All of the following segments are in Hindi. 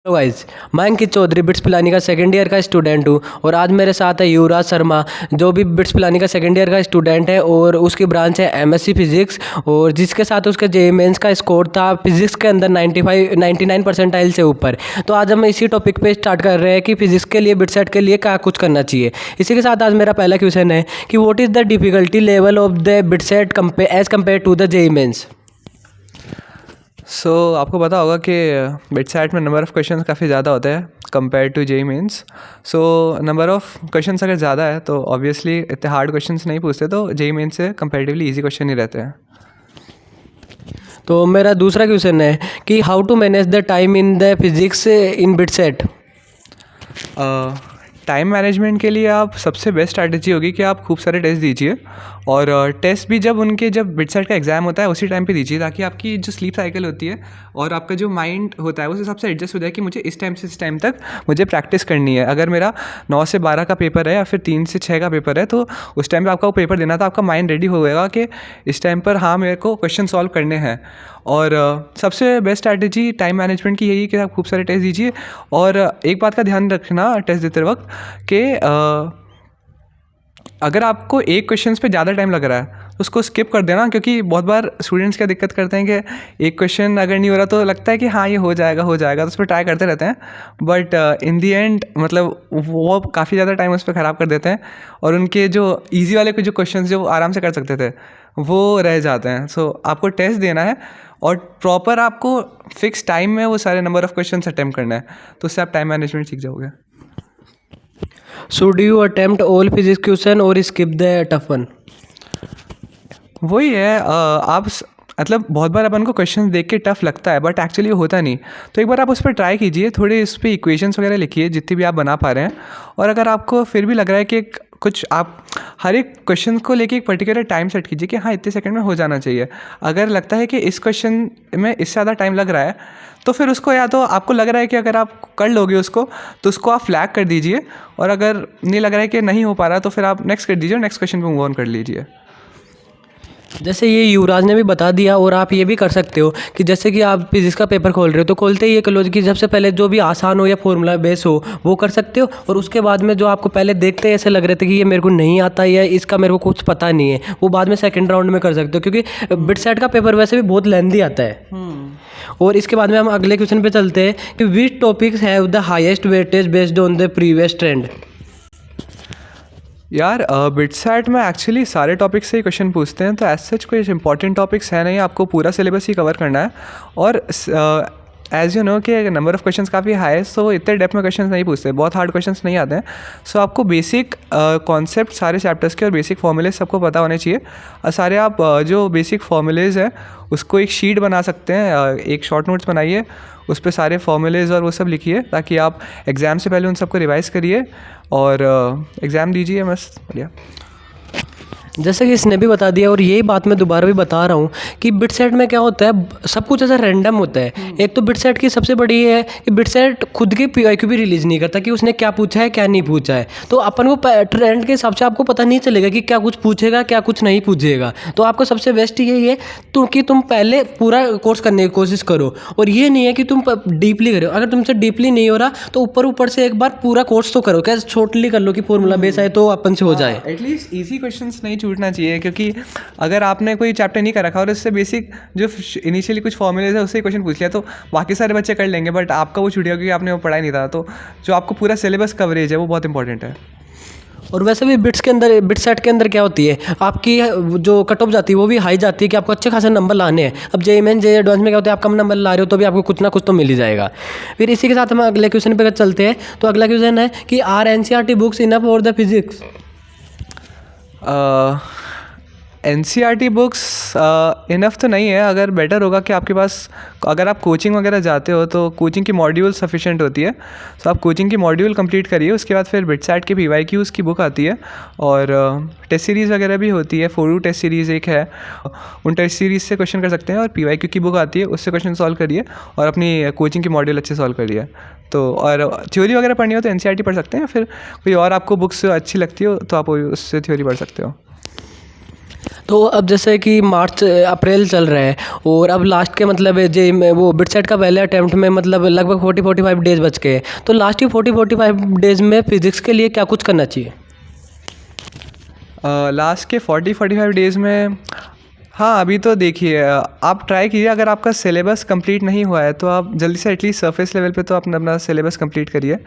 हेलो गाइस, मैं अंकित चौधरी बिट्स पिलानी का सेकंड ईयर का स्टूडेंट हूँ और आज मेरे साथ है युवराज शर्मा जो भी बिट्स पिलानी का सेकंड ईयर का स्टूडेंट है और उसकी ब्रांच है एमएससी फिजिक्स और जिसके साथ उसके जेईई मेंस का स्कोर था फिजिक्स के अंदर 99 परसेंटाइल से ऊपर। तो आज हम इसी टॉपिक पे स्टार्ट कर रहे हैं कि फिजिक्स के लिए बिटसेट के लिए क्या कुछ करना चाहिए। इसी के साथ आज मेरा पहला क्वेश्चन है कि what is the difficulty level of the BITSAT as compare to the JEE mains. आपको पता होगा कि बिटसेट में नंबर ऑफ़ क्वेश्चंस काफ़ी ज़्यादा होते हैं compare to JEE mains. Number of questions अगर ज़्यादा है तो ऑब्वियसली इतने हार्ड क्वेश्चंस नहीं पूछते, तो जेईई मेंस से कंपैरेटिवली इजी क्वेश्चन ही रहते हैं। तो मेरा दूसरा क्वेश्चन है कि how to manage the time in the physics in BITSAT. Time management के लिए आप सबसे बेस्ट स्ट्रैटेजी होगी कि आप खूब सारे टेस्ट दीजिए और टेस्ट भी जब बिटसेट का एग्ज़ाम होता है उसी टाइम पे दीजिए, ताकि आपकी जो स्लीप साइकिल होती है और आपका जो माइंड होता है उस हिसाब से एडजस्ट हो जाए कि मुझे इस टाइम से इस टाइम तक मुझे प्रैक्टिस करनी है। अगर मेरा 9 से 12 का पेपर है या फिर 3 से 6 का पेपर है तो उस टाइम पर आपका वो पेपर देना था, आपका माइंड रेडी हो गएगा कि इस टाइम पर हाँ मेरे को क्वेश्चन सॉल्व करने हैं। और सबसे बेस्ट स्ट्रैटेजी टाइम मैनेजमेंट की यही है कि आप खूब सारे टेस्ट दीजिए। और एक बात का ध्यान रखना टेस्ट देते वक्त कि अगर आपको एक क्वेश्चन पे ज़्यादा टाइम लग रहा है तो उसको स्किप कर देना, क्योंकि बहुत बार स्टूडेंट्स क्या दिक्कत करते हैं कि एक क्वेश्चन अगर नहीं हो रहा तो लगता है कि हाँ ये हो जाएगा तो उस पर ट्राई करते रहते हैं, बट इन दी एंड मतलब वो काफ़ी ज़्यादा टाइम उस पर ख़राब कर देते हैं और उनके जो ईजी वाले जो क्वेश्चन जो आराम से कर सकते थे वो रह जाते हैं। आपको टेस्ट देना है और प्रॉपर आपको फिक्स टाइम में वो सारे नंबर ऑफ़ क्वेश्चन अटैम्प्ट करना है, तो उससे आप टाइम मैनेजमेंट सीख जाओगे। So do you attempt all physics question और स्किप द टफ वन। वही है, आप मतलब बहुत बार अपन को क्वेश्चन देख के टफ लगता है बट एक्चुअली होता नहीं, तो एक बार आप उस पर ट्राई कीजिए, थोड़े इस पर इक्वेशंस वगैरह लिखिए जितनी भी आप बना पा रहे हैं। और अगर आपको फिर भी लग रहा है कि कुछ आप हर एक क्वेश्चन को लेके एक पर्टिकुलर टाइम सेट कीजिए कि हाँ इतने सेकंड में हो जाना चाहिए। अगर लगता है कि इस क्वेश्चन में इससे ज़्यादा टाइम लग रहा है तो फिर उसको, या तो आपको लग रहा है कि अगर आप कर लोगे उसको तो उसको आप फ्लैग कर दीजिए, और अगर नहीं लग रहा है कि नहीं हो पा रहा तो फिर आप नेक्स्ट कर दीजिए और नेक्स्ट क्वेश्चन पे मूव ऑन कर लीजिए। जैसे ये युवराज ने भी बता दिया और आप ये भी कर सकते हो कि जैसे कि आप फिजिक्स का पेपर खोल रहे हो तो खोलते ही ये कर लो कि सबसे पहले जो भी आसान हो या फॉर्मूला बेस हो वो कर सकते हो, और उसके बाद में जो आपको पहले देखते ऐसे लग रहे थे कि ये मेरे को नहीं आता या इसका मेरे को कुछ पता नहीं है, वो बाद में सेकंड राउंड में कर सकते हो, क्योंकि बिटसेट का पेपर वैसे भी बहुत लेंथी आता है। और इसके बाद में हम अगले क्वेश्चन पे चलते हैं कि which topics have the highest weightage based on the previous trend. यार बिटसेट में एक्चुअली सारे टॉपिक्स से ही क्वेश्चन पूछते हैं, तो एज सच कोई इंपॉर्टेंट टॉपिक्स है नहीं, आपको पूरा सिलेबस ही कवर करना है। और एज़ यू नो कि नंबर ऑफ़ क्वेश्चंस काफ़ी हाई है, सो इतने डेप्थ में क्वेश्चंस नहीं पूछते, बहुत हार्ड क्वेश्चंस नहीं आते हैं। सो आपको बेसिक कॉन्सेप्ट सारे चैप्टर्स के और बेसिक फॉर्मूले सबको पता होने चाहिए। और सारे आप जो बेसिक फॉर्मूलेज़ हैं उसको एक शीट बना सकते हैं, एक शॉर्ट नोट्स बनाइए, उस पर सारे फॉर्मूलेज़ और वो सब लिखिए ताकि आप एग्ज़ाम से पहले उन सबको रिवाइज़ करिए और एग्ज़ाम दीजिए। मस्त बढ़िया। जैसे कि इसने भी बता दिया और यही बात मैं दोबारा भी बता रहा हूँ कि बिटसेट में क्या होता है, सब कुछ ऐसा रैंडम होता है। एक तो बिटसेट की सबसे बड़ी है कि बिटसेट खुद की पीआईक्यू भी रिलीज नहीं करता कि उसने क्या पूछा है क्या नहीं पूछा है, तो अपन को ट्रेंड के हिसाब से आपको पता नहीं चलेगा कि क्या कुछ पूछेगा क्या कुछ नहीं पूछेगा। तो आपको सबसे बेस्ट यही है कि तुम पहले पूरा कोर्स करने की कोशिश करो, और ये नहीं है कि तुम डीपली करो। अगर तुमसे डीपली नहीं हो रहा तो ऊपर ऊपर से एक बार पूरा कोर्स तो करो, क्या छोटली कर लो कि फॉर्मूला बेस है तो अपन से हो जाए। एटलीस्ट ईजी क्वेश्चंस नहीं छूटना चाहिए, क्योंकि अगर आपने कोई चैप्टर नहीं कर रखा और इससे बेसिक जो इनिशियली कुछ फॉर्मूलेज है उससे क्वेश्चन पूछ लिया तो बाकी सारे बच्चे कर लेंगे, बट आपका वो छूट गया क्योंकि आपने वो पढ़ा ही नहीं था। तो जो आपको पूरा सिलेबस कवरेज है वो बहुत इंपॉर्टेंट है। और वैसे भी बिटसेट के अंदर क्या होती है, आपकी जो कट ऑफ जाती है वो भी हाई जाती है कि आपको अच्छे खासे नंबर लाने हैं। अब जेईई मेन जेईई एडवांस में क्या होता है, आप कम नंबर ला रहे हो तो भी आपको कुछ ना कुछ तो मिल ही जाएगा। फिर इसी के साथ हम अगले क्वेश्चन पे चलते हैं। तो अगला क्वेश्चन है कि are NCERT books enough for the physics. NCERT books enough तो नहीं है, अगर बेटर होगा कि आपके पास, अगर आप कोचिंग वगैरह जाते हो तो कोचिंग की मॉड्यूल सफिशिएंट होती है, तो आप कोचिंग की मॉड्यूल कंप्लीट करिए। उसके बाद फिर बिटसेट के पीवाईक्यूज़ की बुक आती है और टेस्ट सीरीज़ वगैरह भी होती है। 4 टेस्ट सीरीज़ एक है, उन टेस्ट सीरीज़ से क्वेश्चन कर सकते हैं, और पीवाईक्यू की बुक आती है उससे क्वेश्चन सॉल्व करिए और अपनी कोचिंग की मॉड्यूल अच्छे सॉल्व करिए। तो और थ्योरी वगैरह पढ़नी हो तो एनसीईआरटी पढ़ सकते हैं, फिर कोई और आपको बुक्स अच्छी लगती हो तो आप उससे थ्योरी पढ़ सकते हो। तो अब जैसे कि मार्च अप्रैल चल रहा है और अब लास्ट के मतलब जे वो बिटसेट का पहले अटैम्प्ट में मतलब लगभग 40-45 डेज बच गए, तो लास्ट की 40-45 डेज में फिजिक्स के लिए क्या कुछ करना चाहिए? लास्ट के 40-45 डेज़ में, हाँ अभी तो देखिए आप ट्राई कीजिए, अगर आपका सिलेबस कंप्लीट नहीं हुआ है तो आप जल्दी से एटलीस्ट सरफेस लेवल पे तो अपना सिलेबस कंप्लीट करिए।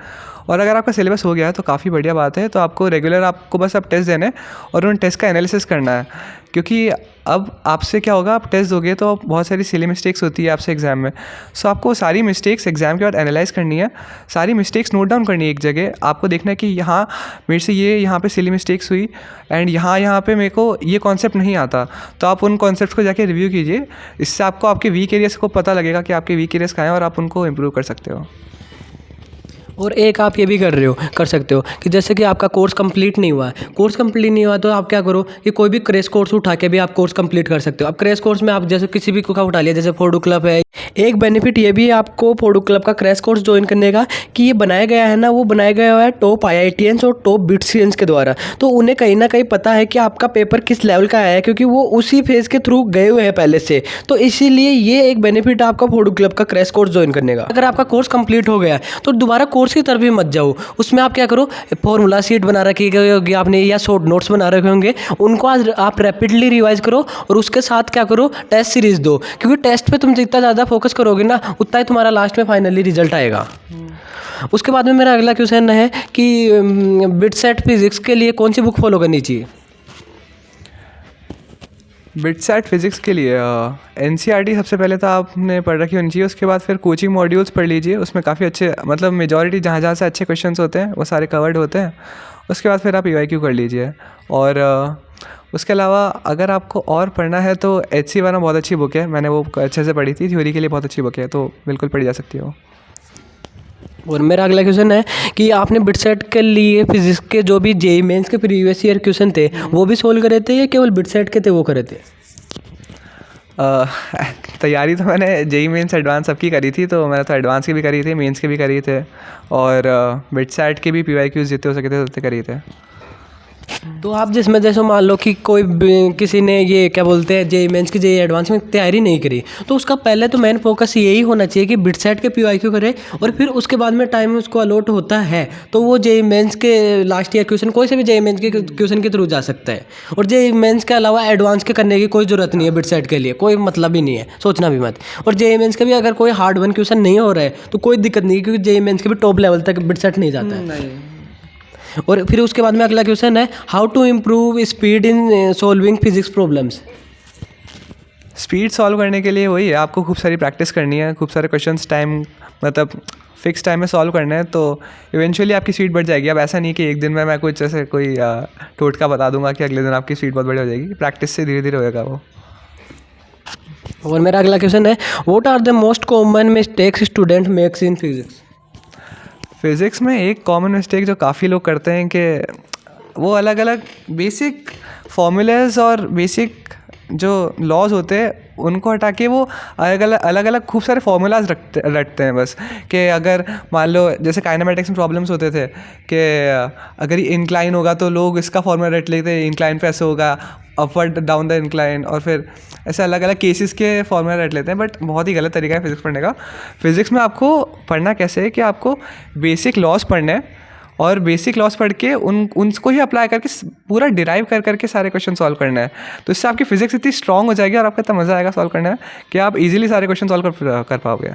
और अगर आपका सिलेबस हो गया है तो काफ़ी बढ़िया बात है, तो आपको रेगुलर आपको बस अब टेस्ट देने और उन टेस्ट का एनालिसिस करना है, क्योंकि अब आपसे क्या होगा, आप टेस्ट दोगे तो बहुत सारी सिली मिस्टेक्स होती है आपसे एग्ज़ाम में। सो आपको सारी मिस्टेक्स एग्ज़ाम के बाद एनालाइज़ करनी है, सारी मिस्टेक्स नोट डाउन करनी है एक जगह। आपको देखना है कि यहाँ मेरे से ये यहाँ पे सिली मिस्टेक्स हुई एंड यहाँ पे मेरे को ये कॉन्सेप्ट नहीं आता, तो आप उन कॉन्सेप्ट को जाके रिव्यू कीजिए। इससे आपको आपके वीक एरियाज़ को पता लगेगा कि आपके वीक एरियाज़ कहाँ हैं और आप उनको इम्प्रूव कर सकते हो। और एक आप ये भी कर सकते हो कि जैसे कि आपका कोर्स कंप्लीट नहीं हुआ है, कोर्स कंप्लीट नहीं हुआ तो आप क्या करो कि कोई भी क्रैश कोर्स उठा के भी आप कोर्स कंप्लीट कर सकते हो। अब क्रैश कोर्स में आप जैसे किसी भी का उठा लिया, जैसे फोडू क्लब है, एक बेनिफिट ये भी है आपको फोडू क्लब का क्रैश कोर्स ज्वाइन करने का कि ये बनाया गया है ना, वो बनाया गया है टॉप IITians और टॉप बिट्सियंस के द्वारा, तो उन्हें कहीं ना कहीं पता है कि आपका पेपर किस लेवल का आया है, क्योंकि वो उसी फेज़ के थ्रू गए हुए हैं पहले से। तो इसीलिए ये एक बेनिफिट है आपका फोडू क्लब का क्रैश कोर्स ज्वाइन करने का। अगर आपका कोर्स कंप्लीट हो गया तो दोबारा कोर्स की तरफ भी मत जाओ, उसमें आप क्या करो, फॉर्मूला शीट बना रखी होगी आपने या शॉर्ट नोट्स बना रखे होंगे, उनको आज आप रैपिडली रिवाइज करो और उसके साथ क्या करो, टेस्ट सीरीज दो, क्योंकि टेस्ट पे तुम जितना ज़्यादा फोकस करोगे ना उतना ही तुम्हारा लास्ट में फाइनली रिजल्ट आएगा। उसके बाद में मेरा अगला क्वेश्चन है कि बिटसेट फिजिक्स के लिए कौन सी बुक फॉलो करनी चाहिए? बिटसेट फिज़िक्स के लिए NCERT सबसे पहले तो आपने पढ़ रखी होनी चाहिए, उसके बाद फिर कोचिंग मॉड्यूल्स पढ़ लीजिए, उसमें काफ़ी अच्छे मतलब मेजॉरिटी जहाँ से अच्छे क्वेश्चंस होते हैं वो सारे कवर्ड होते हैं। उसके बाद फिर आप EYQ कर लीजिए। और उसके अलावा अगर आपको और पढ़ना है तो HC वाला बहुत अच्छी बुक है, मैंने वो अच्छे से पढ़ी थी, थ्योरी के लिए बहुत अच्छी बुक है, तो बिल्कुल पढ़ी जा सकती है। और मेरा अगला क्वेश्चन है कि आपने बिटसेट के लिए फिजिक्स के जो भी JEE मेंस के प्रीवियस ईयर क्वेश्चन थे वो भी सोल्व करे थे या केवल बिटसेट के थे वो करे थे? तैयारी तो मैंने JEE मेंस एडवांस सबकी करी थी, तो मैंने तो एडवांस की भी करी थी, मेंस के भी करी थे, और बिटसेट के भी PYQs जितने हो सके थे उतने करी थे। तो आप जिसमें जैसे मान लो कि किसी ने ये क्या बोलते हैं JEE मेंस की JEE एडवांस में तैयारी नहीं करी, तो उसका पहले तो मेन फोकस यही होना चाहिए कि बिटसेट के PYQ करे, और फिर उसके बाद में टाइम उसको अलॉट होता है तो वो JEE मेंस के लास्ट ईयर क्वेश्चन कोई से भी JEE मेंस के क्वेश्चन के थ्रू जा सकता है। और JEE मेंस के अलावा एडवांस के करने की कोई ज़रूरत नहीं है, बिटसेट के लिए कोई मतलब ही नहीं है, सोचना भी मत। और JEE मेंस के भी अगर कोई हार्ड वन क्वेश्चन नहीं हो रहा है तो कोई दिक्कत नहीं है, क्योंकि JEE मेंस के भी टॉप लेवल तक बिटसेट नहीं जाता है। और फिर उसके बाद में अगला क्वेश्चन है, how to improve speed in solving physics problems? Speed solve करने के लिए वही है, आपको खूब सारी प्रैक्टिस करनी है, खूब सारे क्वेश्चंस टाइम मतलब फिक्स टाइम में सॉल्व करने हैं, तो इवेंचुअली आपकी स्पीड बढ़ जाएगी। अब ऐसा नहीं कि एक दिन में मैं कुछ ऐसे कोई टोटका बता दूंगा कि अगले दिन आपकी स्पीड बहुत बढ़िया हो जाएगी, प्रैक्टिस से धीरे धीरे होएगा वो। और मेरा अगला क्वेश्चन है, what are the most common mistakes student makes in physics? Physics में एक कॉमन मिस्टेक जो काफ़ी लोग करते हैं कि वो अलग अलग बेसिक फॉर्मूलाज और बेसिक जो लॉज होते हैं उनको हटा के वो अलग अलग खूब सारे फॉर्मूलाज रटते हैं बस। कि अगर मान लो जैसे काइनेमेटिक्स में प्रॉब्लम्स होते थे कि अगर ये इंक्लाइन होगा तो लोग इसका फॉर्मूला रट लेते हैं, इंक्लाइन पे ऐसे होगा, अपवर्ड डाउन द इंक्लाइन, और फिर ऐसे अलग अलग केसेस के फॉर्मूला रट लेते हैं। बट बहुत ही गलत तरीका है फिज़िक्स पढ़ने का। फिज़िक्स में आपको पढ़ना कैसे है कि आपको बेसिक लॉज पढ़ने हैं और बेसिक लॉज पढ़ के उनको ही अप्लाई करके पूरा डिराइव करके सारे क्वेश्चन सॉल्व करना है। तो इससे आपकी फिज़िक्स इतनी स्ट्रॉन्ग हो जाएगी और आपको इतना मज़ा आएगा सॉल्व करने में कि आप इजीली सारे क्वेश्चन सॉल्व कर पाओगे।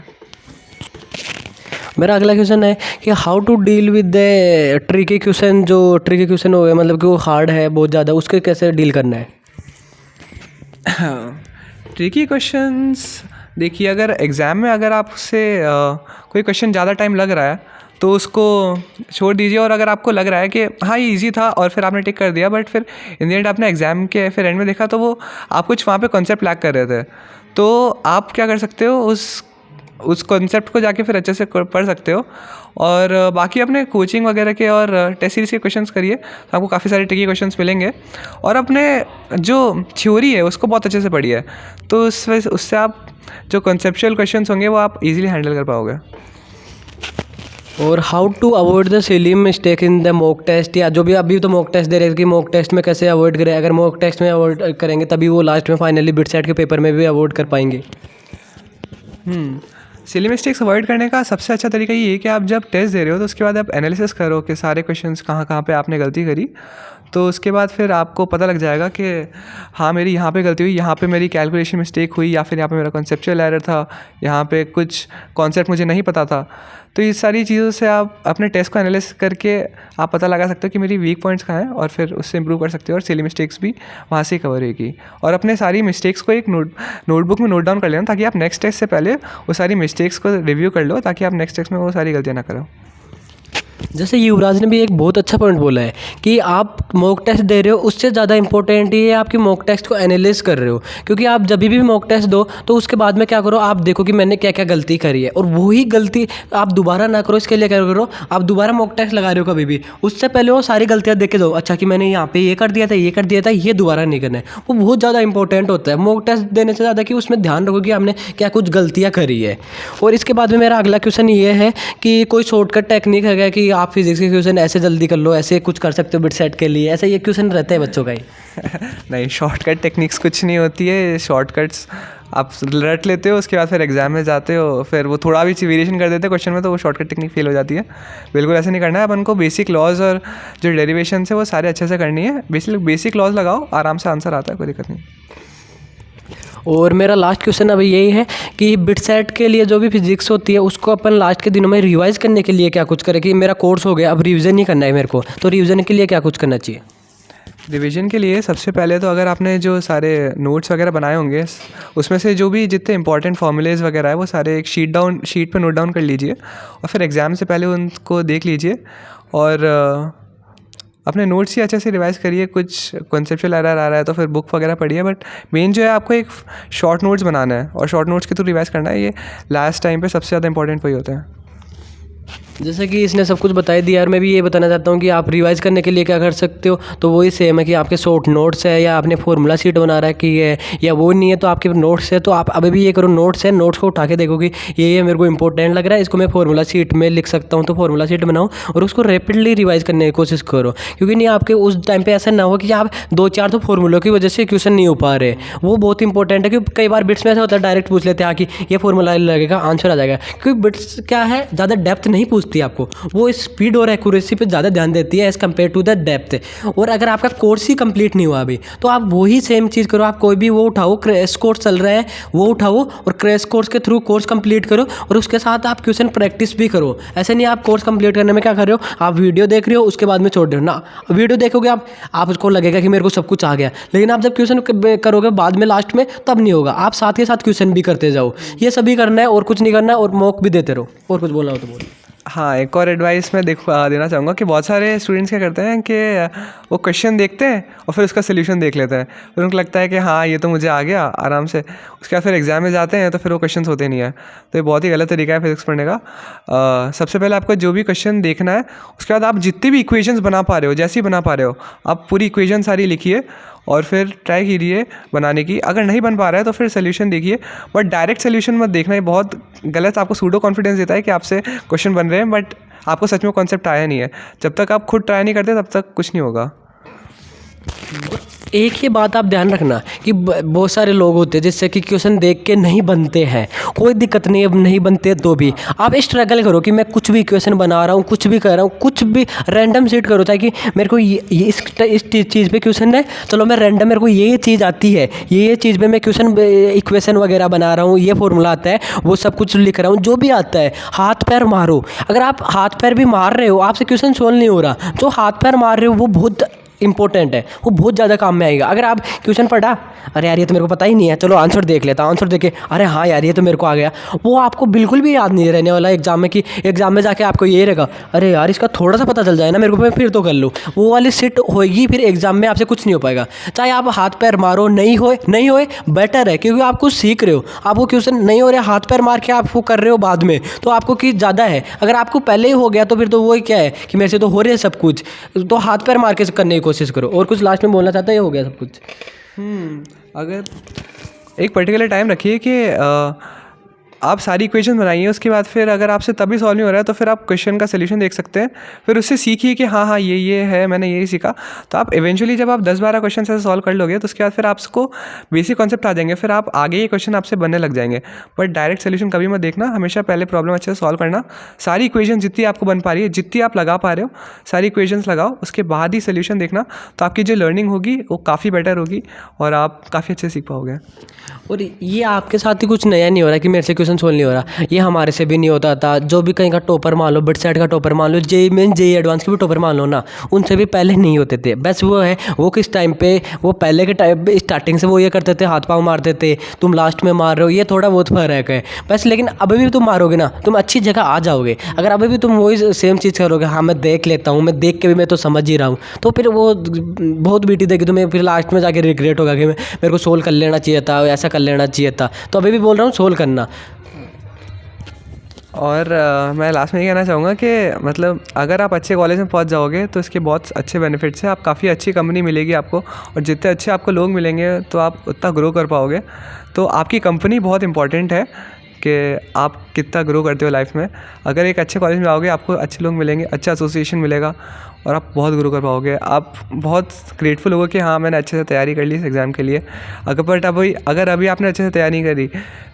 मेरा अगला क्वेश्चन है कि how to deal with the tricky question, जो ट्रिकी क्वेश्चन हो गए मतलब कि वो हार्ड है बहुत ज़्यादा, उसके कैसे डील करना है? ट्रिकी क्वेश्चंस देखिए, अगर एग्ज़ाम में अगर आपसे कोई क्वेश्चन ज़्यादा टाइम लग रहा है तो उसको छोड़ दीजिए, और अगर आपको लग रहा है कि हाँ ये इजी था और फिर आपने टिक कर दिया बट फिर इन द एंड आपने एग्ज़ाम के फिर एंड में देखा तो वो आप कुछ वहाँ पे कॉन्सेप्ट लैक कर रहे थे, तो आप क्या कर सकते हो, उस कॉन्सेप्ट को जाके फिर अच्छे से पढ़ सकते हो। और बाकी अपने कोचिंग वगैरह के और टेस्ट सीरीज़ के क्वेश्चंस करिए तो आपको काफ़ी सारे ट्रिकी क्वेश्चंस मिलेंगे, और अपने जो थ्योरी है उसको बहुत अच्छे से पढ़िए, तो उससे आप जो कॉन्सेप्चुअल क्वेश्चंस होंगे वो आप इजीली हैंडल कर पाओगे। और how to avoid the silly mistake in the mock test, या जो भी अभी तो मॉक टेस्ट दे रहे हैं कि मॉक टेस्ट में कैसे अवॉइड करें, अगर मॉक टेस्ट में अवॉइड करेंगे तभी वो लास्ट में फाइनली बिट सेट के पेपर में भी अवॉइड कर पाएंगे। सिली मिस्टेक्स अवॉइड करने का सबसे अच्छा तरीका ये है कि आप जब टेस्ट दे रहे हो तो उसके बाद आप एनालिसिस करो कि सारे क्वेश्चंस कहाँ कहाँ पे आपने गलती करी। तो उसके बाद फिर आपको पता लग जाएगा कि हाँ मेरी यहाँ पे गलती हुई, यहाँ पे मेरी कैलकुलेशन मिस्टेक हुई, या फिर यहाँ पे मेरा कॉन्सेप्चुअल एरर था, यहाँ पे कुछ कॉन्सेप्ट मुझे नहीं पता था। तो ये सारी चीज़ों से आप अपने टेस्ट को एनालिसिस करके आप पता लगा सकते हो कि मेरी वीक पॉइंट्स कहाँ हैं, और फिर उससे इंप्रूव कर सकते हो, और सिली मिस्टेक्स भी वहाँ से कवर होगी। और अपने सारी मिस्टेक्स को एक नोटबुक में नोट डाउन कर लेना, ताकि आप नेक्स्ट टेस्ट से पहले वो सारी मिस्टेक्स को रिव्यू कर लो, ताकि आप नेक्स्ट टेस्ट में वो सारी गलतियाँ ना करो। जैसे युवराज ने भी एक बहुत अच्छा पॉइंट बोला है कि आप मॉक टेस्ट दे रहे हो, उससे ज़्यादा इंपॉर्टेंट ये है आपकी मॉक टेस्ट को एनालाइज कर रहे हो। क्योंकि आप जब भी मॉक टेस्ट दो तो उसके बाद में क्या करो, आप देखो कि मैंने क्या क्या गलती करी है, और वही गलती आप दोबारा ना करो। इसके लिए क्या करो, आप दोबारा मॉक टेस्ट लगा रहे हो कभी भी, उससे पहले वो सारी गलतियाँ देख के दो, अच्छा कि मैंने यहाँ पे ये कर दिया था, ये कर दिया था, ये दोबारा नहीं करना है। वो बहुत ज़्यादा इंपॉर्टेंट होता है मॉक टेस्ट देने से ज़्यादा, कि उसमें ध्यान रखो कि आपने क्या कुछ गलतियाँ करी है। और इसके बाद में मेरा अगला क्वेश्चन ये है कि कोई शॉर्टकट टेक्निक है कि आप फिजिक्स के क्वेश्चन ऐसे जल्दी कर लो, ऐसे कुछ कर सकते हो बिट सेट के लिए, ऐसे ये क्वेश्चन रहते हैं बच्चों का ही? नहीं, शॉर्टकट टेक्निक्स कुछ नहीं होती है। शॉर्टकट्स आप रट लेते हो, उसके बाद फिर एग्जाम में जाते हो, फिर वो थोड़ा भी वेरिएशन कर देते हैं क्वेश्चन में, तो वो शॉर्टकट टेक्निक फेल हो जाती है। बिल्कुल ऐसे नहीं करना है। अपन को बेसिक लॉज और जो डेरिवेशन है वो सारे अच्छे से करनी है। बेसिक लॉज लगाओ, आराम से आंसर आता है, कोई दिक्कत नहीं। और मेरा लास्ट क्वेश्चन अभी यही है कि बिट सेट के लिए जो भी फिजिक्स होती है उसको अपन लास्ट के दिनों में रिवाइज करने के लिए क्या कुछ करें, कि मेरा कोर्स हो गया अब रिवीजन नहीं करना है मेरे को, तो रिवीजन के लिए क्या कुछ करना चाहिए? रिवीजन के लिए सबसे पहले तो अगर आपने जो सारे नोट्स वगैरह बनाए होंगे उसमें से जो भी जितने इंपॉर्टेंट फॉर्मूलेज वगैरह है वो सारे एक शीट पे नोट डाउन कर लीजिए, और फिर एग्ज़ाम से पहले उनको देख लीजिए, और अपने नोट्स ही अच्छे से रिवाइज़ करिए। कुछ कॉन्सेप्चुअल एरर आ रहा है तो फिर बुक वगैरह पढ़िए, बट मेन जो है आपको एक शॉर्ट नोट्स बनाना है और शॉर्ट नोट्स के थ्रू रिवाइज़ करना है। ये लास्ट टाइम पे सबसे ज़्यादा इंपॉर्टेंट वही होता है। जैसे कि इसने सब कुछ बता दिया, और मैं भी ये बताना चाहता हूँ कि आप रिवाइज़ करने के लिए क्या कर सकते हो, तो वही सेम है कि आपके शॉर्ट नोट्स है, या आपने फॉर्मूला शीट बना रहा है कि ये, या वो नहीं है तो आपके नोट्स है, तो आप अभी भी ये करो, नोट्स है, नोट्स को उठा के देखो कि ये मेरे को इंपॉर्टेंट लग रहा है, इसको मैं फॉर्मूला शीट में लिख सकता हूँ, तो फॉर्मूला शीट बनाओ और उसको रैपिडली रिवाइज करने की कोशिश करो। क्योंकि नहीं आपके उस टाइम पर ऐसा ना हो कि आप 2-4 तो फॉर्मूलों की वजह से क्वेश्चन नहीं हो पा रहे। वो बहुत इंपॉर्टेंट है, क्योंकि कई बार बिट्स में ऐसा होता है डायरेक्ट पूछ लेते हैं कि ये फॉर्मूला लगेगा, आंसर आ जाएगा। क्योंकि बिट्स क्या है, ज़्यादा डेप्थ नहीं पूछती आपको, वो स्पीड और एक्यूरेसी पे ज़्यादा ध्यान देती है as compare to the depth. और अगर आपका कोर्स ही कंप्लीट नहीं हुआ अभी, तो आप वही सेम चीज़ करो, आप कोई भी वो उठाओ, क्रैश कोर्स चल रहा है वो उठाओ और क्रैश कोर्स के थ्रू कोर्स कंप्लीट करो, और उसके साथ आप क्वेश्चन प्रैक्टिस भी करो। ऐसे नहीं आप कोर्स कंप्लीट करने में क्या कर रहे हो, आप वीडियो देख रहे हो उसके बाद में छोड़ रहे हो ना। वीडियो देखोगे आप उसको लगेगा कि मेरे को सब कुछ आ गया, लेकिन आप जब क्वेश्चन करोगे बाद में लास्ट में, तब नहीं होगा। आप साथ के साथ क्वेश्चन भी करते जाओ, ये सभी करना है और कुछ नहीं करना है, और मॉक भी देते रहो। और कुछ बोलना हो तो बोलो। हाँ, एक और एडवाइस मैं देना चाहूँगा कि बहुत सारे स्टूडेंट्स क्या करते हैं कि वो क्वेश्चन देखते हैं और फिर उसका सोल्यूशन देख लेते हैं, फिर उनको लगता है कि हाँ ये तो मुझे आ गया आराम से। उसके बाद फिर एग्ज़ाम में जाते हैं तो फिर वो क्वेश्चन होते नहीं है। तो ये बहुत ही गलत तरीका है फिजिक्स पढ़ने का। सबसे पहले आपको जो भी क्वेश्चन देखना है, उसके बाद आप जितनी भी इक्वेशंस बना पा रहे हो, जैसी बना पा रहे हो, आप पूरी इक्वेशन सारी लिखिए और फिर ट्राई कीजिए बनाने की। अगर नहीं बन पा रहा है तो फिर सोल्यूशन देखिए, बट डायरेक्ट सोल्यूशन मत देखना, ये बहुत गलत आपको सूडो कॉन्फिडेंस देता है कि आपसे क्वेश्चन बन रहे हैं, बट आपको सच में कॉन्सेप्ट आया नहीं है। जब तक आप खुद ट्राई नहीं करते तब तक कुछ नहीं होगा। एक ही बात आप ध्यान रखना कि बहुत सारे लोग होते हैं जिससे कि क्वेश्चन देख के नहीं बनते हैं, कोई दिक्कत नहीं, अब नहीं बनते तो भी आप स्ट्रगल करो कि मैं कुछ भी क्वेश्चन बना रहा हूँ, कुछ भी कर रहा हूँ, कुछ भी रैंडम सीट करो, ताकि मेरे को ये इस चीज़ पे क्वेश्चन है, चलो मैं रैंडम, मेरे को ये चीज़ आती है, ये चीज़ पे मैं क्वेश्चन इक्वेशन वगैरह बना रहा हूँ, ये फॉर्मूला आता है, वो सब कुछ लिख रहा हूँ, जो भी आता है। हाथ पैर मारो, अगर आप हाथ पैर भी मार रहे हो, आपसे क्वेश्चन सोल्व नहीं हो रहा, जो हाथ पैर मार रहे हो वो बहुत इंपॉर्टेंट है, वो बहुत ज़्यादा काम में आएगा। अगर आप क्वेश्चन पढ़ा, अरे यार ये तो मेरे को पता ही नहीं है, चलो आंसर देख लेता, आंसर देखे अरे हाँ यार ये तो मेरे को आ गया, वो आपको बिल्कुल भी याद नहीं रहने वाला एग्जाम में। कि एग्जाम में जाके आपको ये रहेगा, अरे यार इसका थोड़ा सा पता चल जाए ना मेरे को, मैं फिर तो कर लूँ, वो वाली सीट होएगी, फिर एग्जाम में आपसे कुछ नहीं हो पाएगा। चाहे आप हाथ पैर मारो, नहीं होए बेटर है, क्योंकि आप कुछ सीख रहे हो। आप वो क्वेश्चन नहीं हो रहे, हाथ पैर मार के आप वो कर रहे हो बाद में, तो आपको की ज़्यादा है। अगर आपको पहले ही हो गया तो फिर तो वही क्या है कि मेरे से तो हो रहे है सब कुछ, तो हाथ पैर मार के करने की कोशिश करो। और कुछ लास्ट में बोलना चाहता है, ये हो गया सब कुछ। अगर एक पर्टिकुलर टाइम रखिए कि आप सारी इक्वेशन बनाइए, उसके बाद फिर अगर आपसे तभी सॉल्व नहीं हो रहा है तो फिर आप क्वेश्चन का सोल्यूशन देख सकते हैं, फिर उससे सीखिए कि हाँ ये है, मैंने यही सीखा। तो आप इवेंचुअली जब आप 10-12 क्वेश्चन ऐसे सॉल्व कर लोगे तो उसके बाद फिर आपको बेसिक कॉन्सेप्ट आ जाएंगे, फिर आप आगे ये क्वेश्चन आपसे बनने लग जाएंगे। बट डायरेक्ट सोल्यूशन कभी मत देखना, हमेशा पहले प्रॉब्लम अच्छे से सॉल्व करना, सारी इक्वेशन जितनी आपको बन पा रही है, जितनी आप लगा पा रहे हो सारी इक्वेशंस लगाओ, उसके बाद ही सोल्यूशन देखना। तो आपकी जो लर्निंग होगी वो काफ़ी बेटर होगी और आप काफ़ी अच्छे सीख पाओगे। और ये आपके साथ ही कुछ नया नहीं हो रहा कि मेरे से क्वेश्चन सोल्व नहीं हो रहा, ये हमारे से भी नहीं होता था। जो भी कहीं का टॉपर मान लो, बिट सेट का टॉपर मान लो, जेई मेन जेई एडवांस के भी टॉपर मान लो ना, उनसे भी पहले नहीं होते थे। बस वो है वो किस टाइम पे, वो पहले के टाइम पे स्टार्टिंग से वो ये करते थे, हाथ पाँव मारते थे, तुम लास्ट में मार रहे हो, ये थोड़ा बहुत फर्क है बस। लेकिन अभी भी तुम मारोगे ना, तुम अच्छी जगह आ जाओगे। अगर अभी भी तुम वही सेम चीज़ करोगे, हाँ मैं देख लेता हूँ, मैं देख के भी मैं तो समझ ही रहा हूँ, तो फिर वो बहुत बीटी देगी तुम्हें, फिर लास्ट में जाके रिग्रेट होगा कि मेरे को सोल्व कर लेना चाहिए था, ऐसा कर लेना चाहिए था। तो अभी भी बोल रहा हूँ सोल्व करना। और मैं लास्ट में ये कहना चाहूँगा कि मतलब अगर आप अच्छे कॉलेज में पहुँच जाओगे तो इसके बहुत अच्छे बेनिफिट्स हैं। आप काफ़ी अच्छी कंपनी मिलेगी आपको, और जितने अच्छे आपको लोग मिलेंगे तो आप उतना ग्रो कर पाओगे। तो आपकी कंपनी बहुत इंपॉर्टेंट है कि आप कितना ग्रो करते हो लाइफ में। अगर एक अच्छे कॉलेज में आओगे, आपको अच्छे लोग मिलेंगे, अच्छा एसोसिएशन मिलेगा और आप बहुत ग्रो कर पाओगे। आप बहुत ग्रेटफुल होगे कि हाँ मैंने अच्छे से तैयारी कर ली इस एग्ज़ाम के लिए। अगर अभी आपने अच्छे से तैयारी नहीं करी,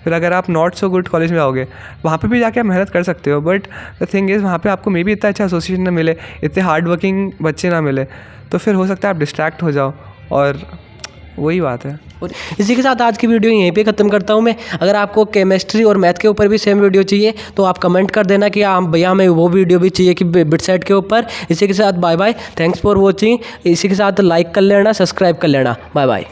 फिर अगर आप नॉट सो गुड कॉलेज में आओगे, वहाँ पे भी जाके आप मेहनत कर सकते हो, बट द थिंग इज़ वहाँ पे आपको मे बी इतना अच्छा एसोसिएशन ना मिले, इतने हार्ड वर्किंग बच्चे ना मिले, तो फिर हो सकता है आप डिस्ट्रैक्ट हो जाओ, और वही बात है। और इसी के साथ आज की वीडियो यहीं पे ख़त्म करता हूँ मैं। अगर आपको केमिस्ट्री और मैथ के ऊपर भी सेम वीडियो चाहिए तो आप कमेंट कर देना कि हाँ भैया हमें वो वीडियो भी चाहिए कि बिट सेट के ऊपर। इसी के साथ bye bye, thanks for watching. इसी के साथ लाइक कर लेना, सब्सक्राइब कर लेना, बाय बाय।